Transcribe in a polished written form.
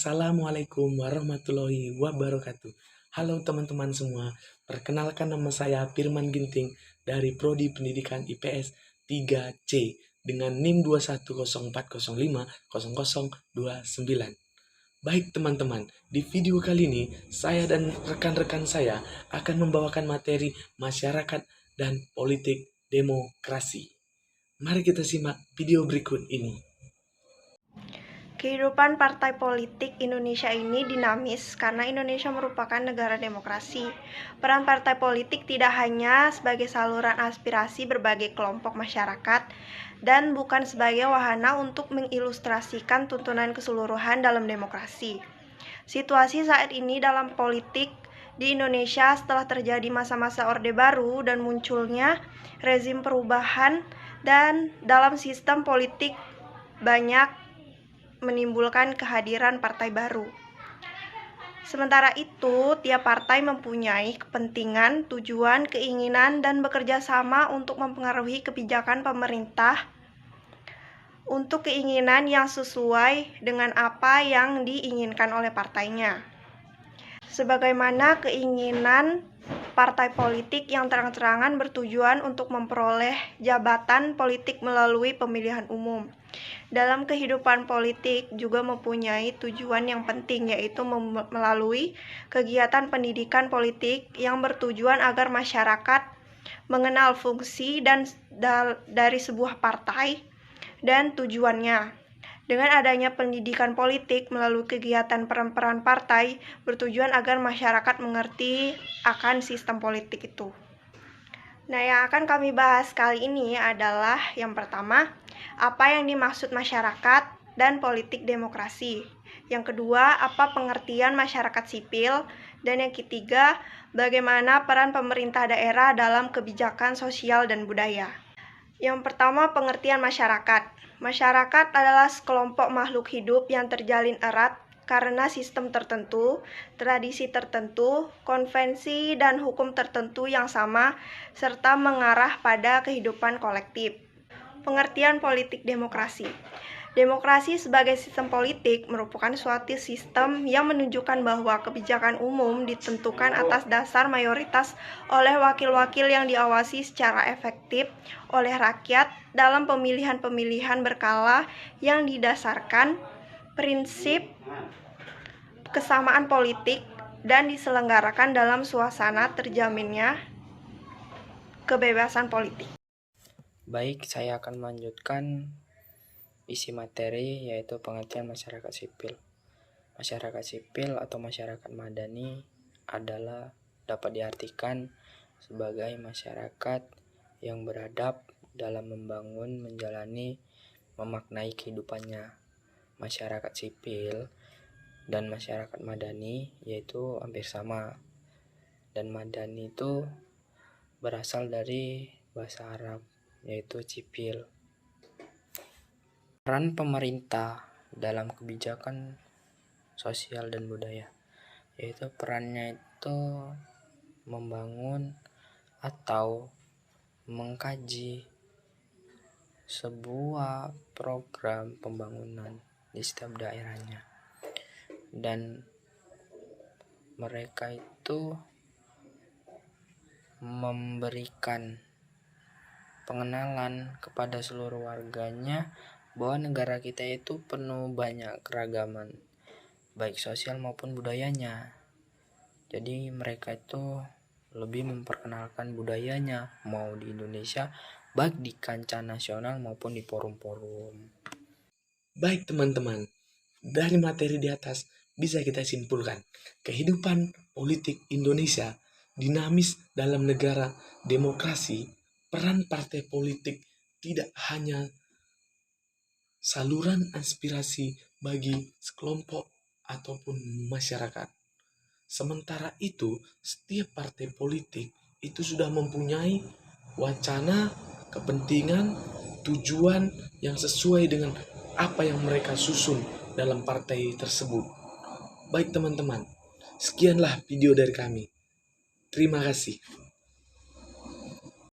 Assalamualaikum warahmatullahi wabarakatuh. Halo teman-teman semua, perkenalkan nama saya Firman Ginting dari Prodi Pendidikan IPS 3C dengan NIM 21040500029. Baik teman-teman, di video kali ini saya dan rekan-rekan saya akan membawakan materi masyarakat dan politik demokrasi. Mari kita simak video berikut ini. Kehidupan partai politik Indonesia ini dinamis karena Indonesia merupakan negara demokrasi. Peran partai politik tidak hanya sebagai saluran aspirasi berbagai kelompok masyarakat dan bukan sebagai wahana untuk mengilustrasikan tuntunan keseluruhan dalam demokrasi. Situasi saat ini dalam politik di Indonesia setelah terjadi masa-masa Orde Baru dan munculnya rezim perubahan dan dalam sistem politik banyak menimbulkan kehadiran partai baru. Sementara itu, tiap partai mempunyai kepentingan, tujuan, keinginan, dan bekerja sama untuk mempengaruhi kebijakan pemerintah untuk keinginan yang sesuai dengan apa yang diinginkan oleh partainya. Sebagaimana keinginan partai politik yang terang-terangan bertujuan untuk memperoleh jabatan politik melalui pemilihan umum. Dalam kehidupan politik juga mempunyai tujuan yang penting, yaitu melalui kegiatan pendidikan politik yang bertujuan agar masyarakat mengenal fungsi dan dari sebuah partai dan tujuannya. Dengan adanya pendidikan politik melalui kegiatan peran-peran partai bertujuan agar masyarakat mengerti akan sistem politik itu. Nah, yang akan kami bahas kali ini adalah yang pertama, apa yang dimaksud masyarakat dan politik demokrasi. Yang kedua, apa pengertian masyarakat sipil. Dan yang ketiga, bagaimana peran pemerintah daerah dalam kebijakan sosial dan budaya. Yang pertama, pengertian masyarakat. Masyarakat adalah sekelompok makhluk hidup yang terjalin erat karena sistem tertentu, tradisi tertentu, konvensi, dan hukum tertentu yang sama, serta mengarah pada kehidupan kolektif. Pengertian politik demokrasi. Demokrasi sebagai sistem politik merupakan suatu sistem yang menunjukkan bahwa kebijakan umum ditentukan atas dasar mayoritas oleh wakil-wakil yang diawasi secara efektif oleh rakyat dalam pemilihan-pemilihan berkala yang didasarkan prinsip kesamaan politik dan diselenggarakan dalam suasana terjaminnya kebebasan politik. Baik, saya akan melanjutkan isi materi, yaitu pengertian masyarakat sipil. Masyarakat sipil atau masyarakat madani adalah dapat diartikan sebagai masyarakat yang beradab dalam membangun, menjalani, memaknai kehidupannya. Masyarakat sipil dan masyarakat madani yaitu hampir sama, dan madani itu berasal dari bahasa Arab yaitu sipil. Peran pemerintah dalam kebijakan sosial dan budaya, yaitu perannya itu membangun atau mengkaji sebuah program pembangunan di setiap daerahnya, dan mereka itu memberikan pengenalan kepada seluruh warganya bahwa negara kita itu penuh banyak keragaman, baik sosial maupun budayanya. Jadi mereka itu lebih memperkenalkan budayanya, mau di Indonesia, baik di kancah nasional maupun di forum-forum. Baik teman-teman, dari materi di atas bisa kita simpulkan, kehidupan politik Indonesia dinamis dalam negara demokrasi. Peran partai politik tidak hanya saluran aspirasi bagi sekelompok ataupun masyarakat. Sementara itu, setiap partai politik itu sudah mempunyai wacana, kepentingan, tujuan yang sesuai dengan apa yang mereka susun dalam partai tersebut. Baik teman-teman, sekianlah video dari kami. Terima kasih.